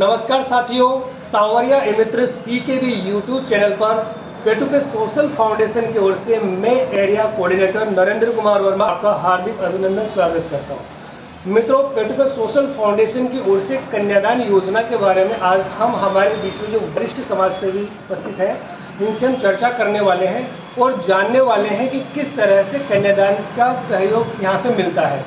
नमस्कार साथियों, सांवरिया मित्र सी के भी यूट्यूब चैनल पर पेटू पे सोशल फाउंडेशन की ओर से मैं एरिया कोऑर्डिनेटर नरेंद्र कुमार वर्मा आपका हार्दिक अभिनंदन स्वागत करता हूं। मित्रों, पेटू पे सोशल फाउंडेशन की ओर से कन्यादान योजना के बारे में आज हम हमारे बीच में जो वरिष्ठ समाज सेवी उपस्थित हैं इनसे हम चर्चा करने वाले हैं और जानने वाले हैं कि किस तरह से कन्यादान का सहयोग यहाँ से मिलता है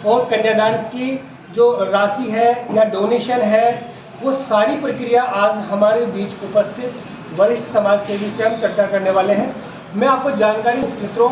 और कन्यादान की जो राशि है या डोनेशन है वो सारी प्रक्रिया आज हमारे बीच उपस्थित वरिष्ठ समाज सेवी से हम चर्चा करने वाले हैं। मैं आपको जानकारी मित्रों,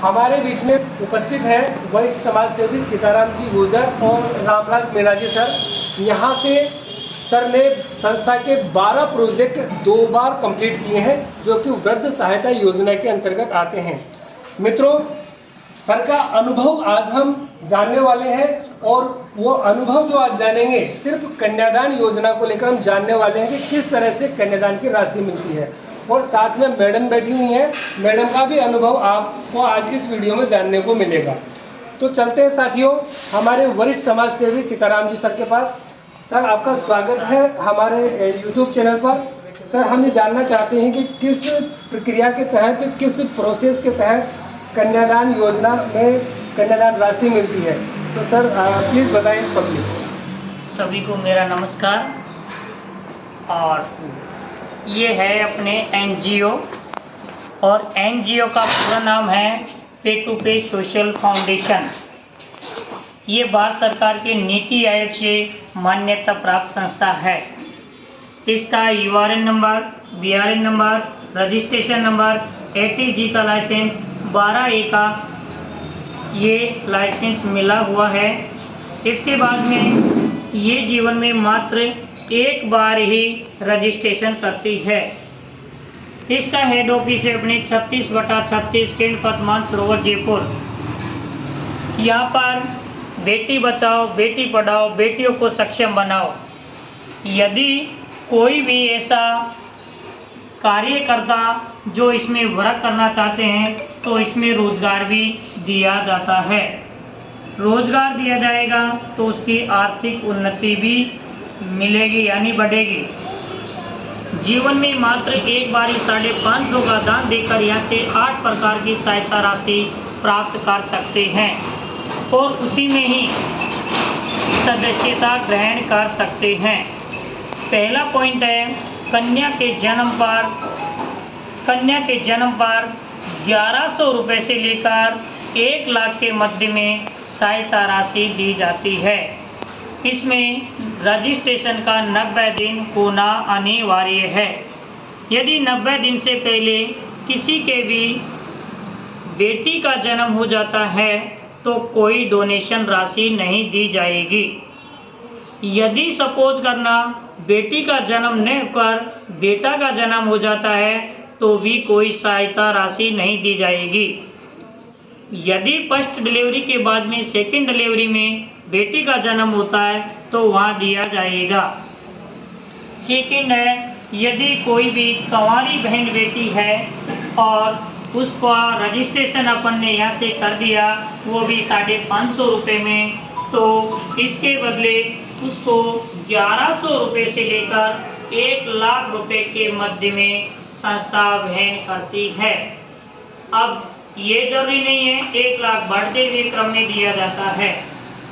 हमारे बीच में उपस्थित हैं वरिष्ठ समाज सेवी सीताराम जी गुर्जर और रामराज मीणा जी सर। यहाँ से सर ने संस्था के 12 प्रोजेक्ट 2 बार कंप्लीट किए हैं जो कि वृद्ध सहायता योजना के अंतर्गत आते हैं। मित्रों, सर का अनुभव आज हम जानने वाले हैं और वो अनुभव जो आज जानेंगे सिर्फ कन्यादान योजना को लेकर हम जानने वाले हैं कि किस तरह से कन्यादान की राशि मिलती है और साथ में मैडम बैठी हुई हैं, मैडम का भी अनुभव आपको आज इस वीडियो में जानने को मिलेगा। तो चलते हैं साथियों हमारे वरिष्ठ समाज सेवी सीताराम जी सर के पास। सर, आपका स्वागत है हमारे यूट्यूब चैनल पर। सर, हम ये जानना चाहते हैं कि किस प्रक्रिया के तहत, किस प्रोसेस के तहत कन्यादान योजना में कन्यादान राशि मिलती है। तो सर प्लीज़ बताइए पब्लिक। सभी को मेरा नमस्कार। और ये है अपने एनजीओ और एनजीओ का पूरा नाम है पेटू पे सोशल फाउंडेशन। ये भारत सरकार के नीति आयोग से मान्यता प्राप्त संस्था है। इसका URN number, BRN number, registration number, ATG का लाइसेंस, 12A का ये लाइसेंस मिला हुआ है। इसके बाद में ये जीवन में मात्र एक बार ही रजिस्ट्रेशन करती है। इसका हेड ऑफिस है अपने 36/36 कैंट पद्मान सरोवर जयपुर। यहाँ पर बेटी बचाओ, बेटी पढ़ाओ, बेटियों को सक्षम बनाओ। यदि कोई भी ऐसा कार्यकर्ता जो इसमें वर्क करना चाहते हैं तो इसमें रोजगार भी दिया जाता है। रोजगार दिया जाएगा तो उसकी आर्थिक उन्नति भी मिलेगी यानी बढ़ेगी। जीवन में मात्र एक बार ही 550 का दान देकर यहाँ से 8 प्रकार की सहायता राशि प्राप्त कर सकते हैं और उसी में ही सदस्यता ग्रहण कर सकते हैं। पहला पॉइंट है कन्या के जन्म पर 1100 रुपये से लेकर 1 लाख के मध्य में सहायता राशि दी जाती है। इसमें रजिस्ट्रेशन का 90 दिन होना अनिवार्य है। यदि 90 दिन से पहले किसी के भी बेटी का जन्म हो जाता है तो कोई डोनेशन राशि नहीं दी जाएगी। यदि सपोज करना बेटी का जन्म न होकर बेटा का जन्म हो जाता है तो भी कोई सहायता राशि नहीं दी जाएगी। यदि फर्स्ट डिलीवरी के बाद में सेकंड डिलीवरी में बेटी का जन्म होता है तो वहाँ दिया जाएगा। सेकंड है यदि कोई भी कंवारी बहन बेटी है और उसका रजिस्ट्रेशन अपन ने यहाँ से कर दिया वो भी 550 रुपये में, तो इसके बदले उसको 1100 रुपये से लेकर 1 लाख रुपए के मध्य में संस्था वहन करती है। अब ये जरूरी नहीं है 1 लाख बढ़ते हुए क्रम में दिया जाता है,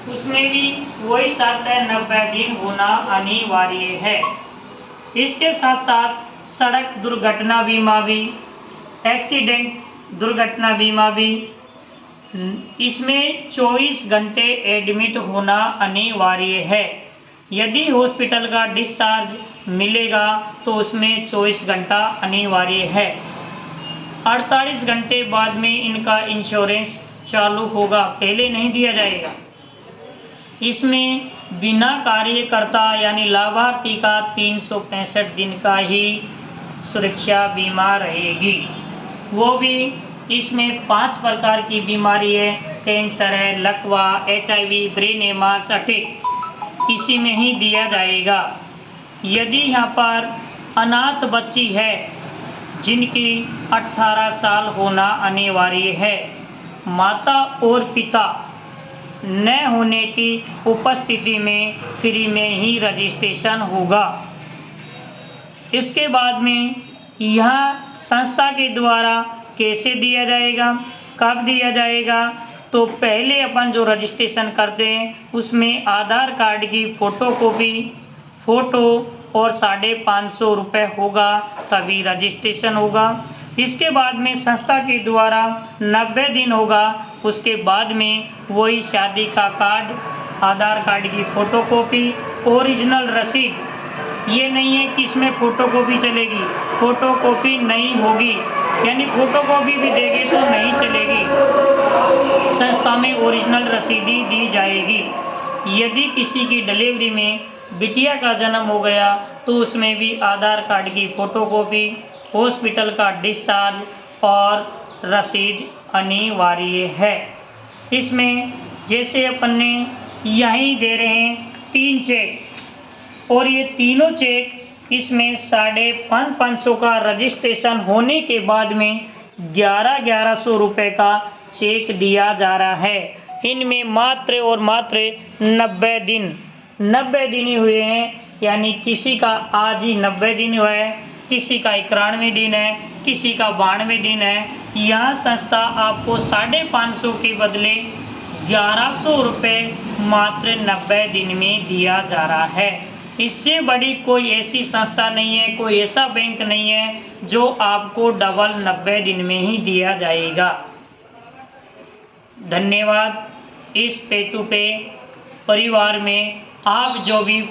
उसमें भी वही शर्त है 90 दिन होना अनिवार्य है। इसके साथ साथ सड़क दुर्घटना बीमा भी, एक्सीडेंट दुर्घटना बीमा भी, इसमें 24 घंटे एडमिट होना अनिवार्य है। यदि हॉस्पिटल का डिस्चार्ज मिलेगा तो उसमें 24 घंटा अनिवार्य है। 48 घंटे बाद में इनका इंश्योरेंस चालू होगा, पहले नहीं दिया जाएगा। इसमें बिना कार्यकर्ता यानी लाभार्थी का 365 दिन का ही सुरक्षा बीमा रहेगी। वो भी इसमें 5 प्रकार की बीमारी है, कैंसर है, लकवा, HIV, ब्रेन हेमास, अटैक, इसी में ही दिया जाएगा। यदि यहाँ पर अनाथ बच्ची है जिनकी 18 साल होना अनिवार्य है, माता और पिता न होने की उपस्थिति में फ्री में ही रजिस्ट्रेशन होगा। इसके बाद में यहाँ संस्था के द्वारा कैसे दिया जाएगा, कब दिया जाएगा, तो पहले अपन जो रजिस्ट्रेशन करते हैं उसमें आधार कार्ड की फ़ोटोकॉपी, फ़ोटो और 550 रुपये होगा, तभी रजिस्ट्रेशन होगा। इसके बाद में संस्था के द्वारा 90 दिन होगा, उसके बाद में वही शादी का कार्ड, आधार कार्ड की फ़ोटोकॉपी, ओरिजिनल रसीद, ये नहीं है कि इसमें फ़ोटोकॉपी चलेगी, फ़ोटोकॉपी नहीं होगी, यानी फ़ोटोकॉपी भी देगी तो नहीं चलेगी, संस्था में ओरिजिनल रसीदी दी जाएगी। यदि किसी की डिलीवरी में बिटिया का जन्म हो गया तो उसमें भी आधार कार्ड की फ़ोटोकॉपी, हॉस्पिटल का डिस्चार्ज और रसीद अनिवार्य है। इसमें जैसे अपन ने यहीं दे रहे हैं 3 चेक, और ये तीनों चेक इसमें 550 का रजिस्ट्रेशन होने के बाद में 1100 रुपये का चेक दिया जा रहा है। इनमें मात्र और मात्र 90 दिन ही हुए हैं, यानी किसी का आज ही 90 दिन हुआ है, किसी का 91 दिन है, किसी का 92 दिन है। यह संस्था आपको 550 के बदले 1100 रुपये मात्र 90 दिन में दिया जा रहा है। इससे बड़ी कोई ऐसी संस्था नहीं है, कोई ऐसा बैंक नहीं है जो आपको डबल 90 दिन में ही दिया जाएगा। धन्यवाद। इस पे टू पे परिवार में आप जो भी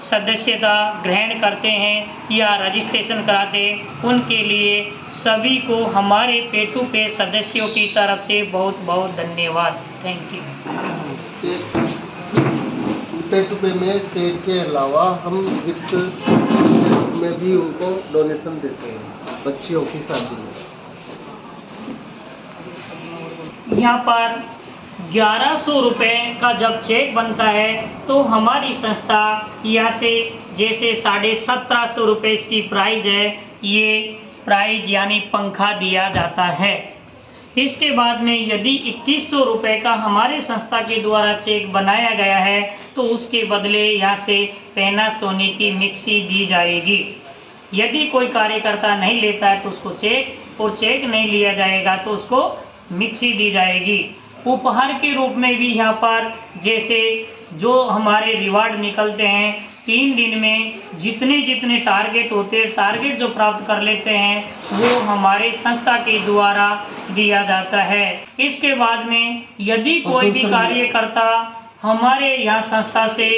सदस्यता ग्रहण करते हैं या रजिस्ट्रेशन कराते हैं, उनके लिए सभी को हमारे पे टू पे सदस्यों की तरफ से बहुत बहुत धन्यवाद। Thank you. पे टू पे में चेक के अलावा हम गिफ्ट में भी उनको डोनेशन देते हैं बच्चियों की शादी में। यहाँ पर 1100 रुपये का जब चेक बनता है तो हमारी संस्था यहाँ से जैसे 1750 रुपये इसकी प्राइज है, ये प्राइज यानी पंखा दिया जाता है। इसके बाद में यदि 2100 रुपये का हमारे संस्था के द्वारा चेक बनाया गया है तो उसके बदले यहाँ से पैनासोनिक की मिक्सी दी जाएगी। यदि कोई कार्यकर्ता नहीं लेता है तो उसको चेक, और चेक नहीं लिया जाएगा तो उसको मिक्सी दी जाएगी। उपहार के रूप में भी यहाँ पर जैसे जो हमारे रिवार्ड निकलते हैं 3 दिन में जितने टारगेट होते हैं, टारगेट जो प्राप्त कर लेते हैं वो हमारे संस्था के द्वारा दिया जाता है। इसके बाद में यदि कोई भी कार्यकर्ता हमारे यहाँ संस्था से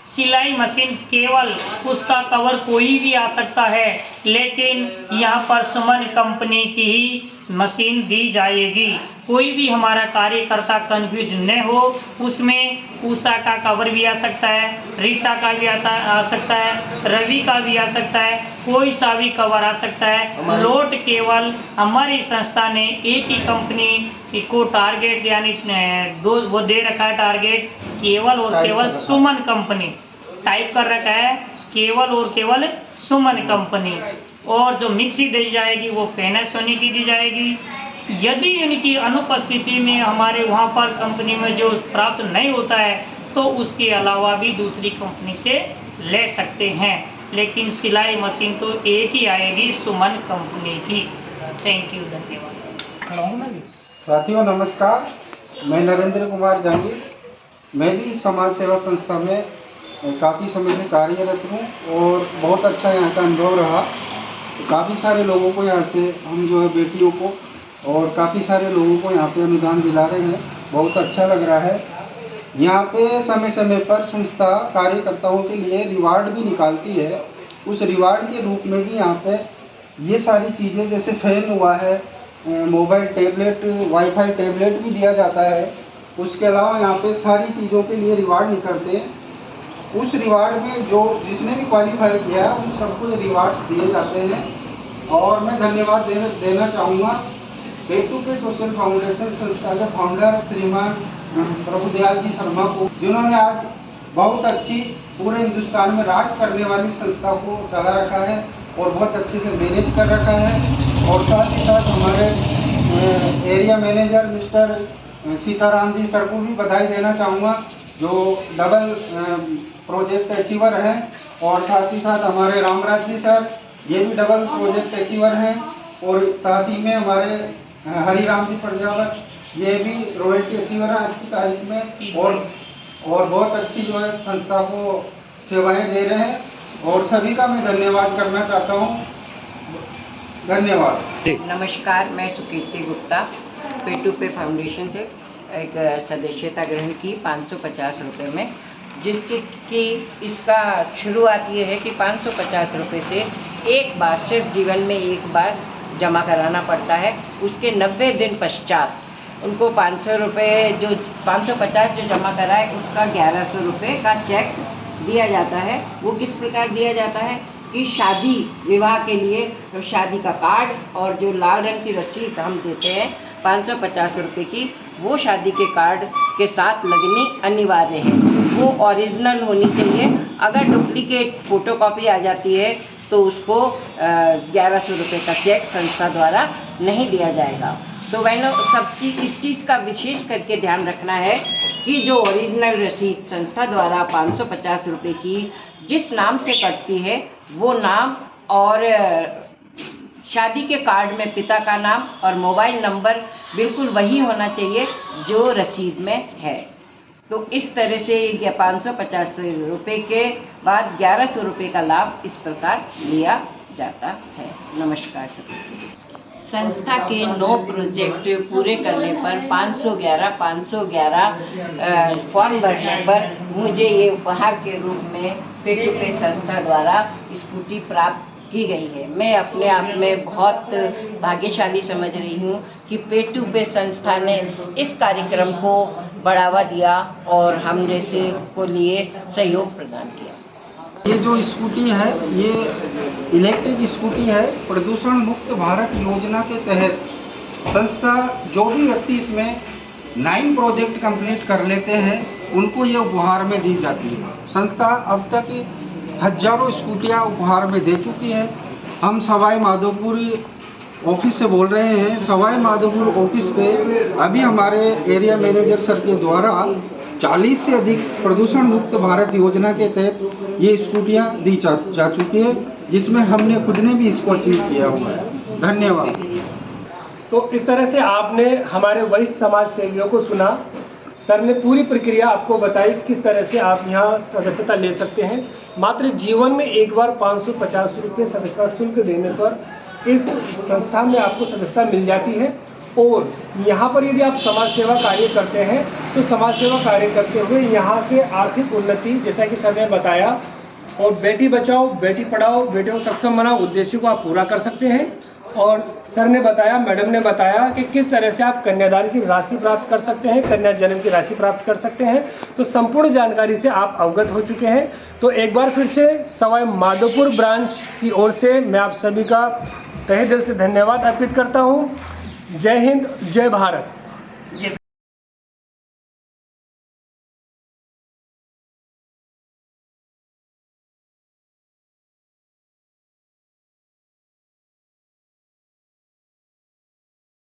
सिलाई मशीन केवल उसका कवर कोई भी आ सकता है, लेकिन यहाँ पर सुमन कंपनी की ही मशीन दी जाएगी। कोई भी हमारा कार्यकर्ता कंफ्यूज न हो, उसमें उषा का कवर भी आ सकता है, रीता का भी आ सकता है, रवि का भी आ सकता है, कोई सा भी कवर आ सकता है। लोट केवल हमारी संस्था ने एक ही कंपनी को टारगेट यानी वो दे रखा है, टारगेट केवल और केवल सुमन कंपनी टाइप कर रखा है, केवल और केवल सुमन कंपनी। और जो मिक्सी दी जाएगी वो पैनासोनिक की दी जाएगी। यदि इनकी अनुपस्थिति में हमारे वहाँ पर कंपनी में जो प्राप्त नहीं होता है तो उसके अलावा भी दूसरी कंपनी से ले सकते हैं, लेकिन सिलाई मशीन तो एक ही आएगी सुमन कंपनी की। थैंक यू, धन्यवाद। साथियों नमस्कार, मैं नरेंद्र कुमार जहांगीर। मैं भी समाज सेवा संस्था में काफ़ी समय से कार्यरत हूँ और बहुत अच्छा यहाँ का अनुभव रहा। काफ़ी सारे लोगों को यहाँ से हम जो है बेटियों को और काफ़ी सारे लोगों को यहाँ पे अनुदान दिला रहे हैं, बहुत अच्छा लग रहा है। यहाँ पे समय समय पर संस्था कार्यकर्ताओं के लिए रिवार्ड भी निकालती है। उस रिवार्ड के रूप में भी यहाँ पे ये सारी चीज़ें जैसे फैन हुआ है, मोबाइल टैबलेट, वाईफाई टैबलेट भी दिया जाता है। उसके अलावा यहाँ पे सारी चीज़ों के लिए रिवार्ड निकलते हैं। उस रिवार्ड में जो जिसने भी क्वालिफाई किया है उन सबको रिवार्ड्स दिए जाते हैं। और मैं धन्यवाद देना चाहूँगा पे टू पे सोशल फाउंडेशन संस्था के फाउंडर श्रीमान प्रभुदयाल जी शर्मा को, जिन्होंने आज बहुत अच्छी पूरे हिंदुस्तान में राज करने वाली संस्था को चला रखा है और बहुत अच्छे से मैनेज कर रखा है। और साथ ही साथ हमारे area manager mister Sitaram ji sir को भी बधाई देना चाहूँगा, जो डबल प्रोजेक्ट अचीवर हैं। और साथ ही साथ हमारे रामराज जी सर, ये भी डबल प्रोजेक्ट अचीवर हैं। और साथ ही में हमारे हरिराम जी प्रजापत, ये भी रॉयल्टी अचीवर हैं आज की तारीख में, और बहुत अच्छी जो है संस्था को सेवाएं दे रहे हैं। और सभी का मैं धन्यवाद करना चाहता हूँ। धन्यवाद। नमस्कार, मैं सुकीर्ति गुप्ता पे फाउंडेशन से एक सदस्यता ग्रहण की 550 रुपये में, जिसकी इसका शुरुआत ये है कि 550 रुपये से एक बार, सिर्फ जीवन में एक बार जमा कराना पड़ता है। उसके 90 दिन पश्चात उनको 500 रुपये, जो 550 जो जमा कराए उसका 1100 रुपये का चेक दिया जाता है। वो किस प्रकार दिया जाता है कि शादी विवाह के लिए शादी का कार्ड और जो लाल रंग की रसीद हम देते हैं 550 रुपये की, वो शादी के कार्ड के साथ लगनी अनिवार्य है। वो ओरिजिनल होनी चाहिए। अगर डुप्लीकेट फ़ोटोकॉपी आ जाती है तो उसको 1100 रुपये का चेक संस्था द्वारा नहीं दिया जाएगा। तो बहनों, इस चीज़ का विशेष करके ध्यान रखना है कि जो ओरिजिनल रसीद संस्था द्वारा 550 रुपये की जिस नाम से कटती है, वो नाम और शादी के कार्ड में पिता का नाम और मोबाइल नंबर बिल्कुल वही होना चाहिए जो रसीद में है। तो इस तरह से 550 रुपये के बाद 1100 रुपये का लाभ इस प्रकार लिया जाता है। नमस्कार। संस्था के 9 प्रोजेक्ट पूरे करने पर 511 फॉर्म भरने पर मुझे ये उपहार के रूप में पे संस्था द्वारा स्कूटी प्राप्त की गई है। मैं अपने आप में बहुत भाग्यशाली समझ रही हूँ कि पे संस्था ने इस कार्यक्रम को बढ़ावा दिया और हम जैसे को लिए सहयोग प्रदान किया। ये जो स्कूटी है, ये इलेक्ट्रिक स्कूटी है। प्रदूषण मुक्त भारत योजना के तहत संस्था, जो भी व्यक्ति इसमें 9 प्रोजेक्ट कंप्लीट कर लेते हैं, उनको ये उपहार में दी जाती है। संस्था अब तक हजारों स्कूटियाँ उपहार में दे चुकी है। हम सवाई माधोपुर ऑफिस से बोल रहे हैं। सवाई माधोपुर ऑफिस पे अभी हमारे एरिया मैनेजर सर के द्वारा 40 से अधिक प्रदूषण मुक्त भारत योजना के तहत ये स्कूटियाँ दी जा चुकी है, जिसमें हमने खुद ने भी इसको अचीव किया हुआ है। धन्यवाद। तो इस तरह से आपने हमारे वरिष्ठ समाज सेवियों को सुना। सर ने पूरी प्रक्रिया आपको बताई किस तरह से आप यहाँ सदस्यता ले सकते हैं। मात्र जीवन में एक बार 550 रुपये सदस्यता शुल्क देने पर इस संस्था में आपको सदस्यता मिल जाती है। और यहाँ पर यदि आप समाज सेवा कार्य करते हैं तो समाज सेवा कार्य करते हुए यहाँ से आर्थिक उन्नति, जैसा कि सर ने बताया, और बेटी बचाओ बेटी पढ़ाओ बेटियों को सक्षम बनाओ उद्देश्य को आप पूरा कर सकते हैं। और सर ने बताया, मैडम ने बताया कि किस तरह से आप कन्यादान की राशि प्राप्त कर सकते हैं, कन्या जन्म की राशि प्राप्त कर सकते हैं। तो संपूर्ण जानकारी से आप अवगत हो चुके हैं। तो एक बार फिर से सवाई माधोपुर ब्रांच की ओर से मैं आप सभी का तहे दिल से धन्यवाद अर्पित करता हूँ। जय हिंद, जय भारत।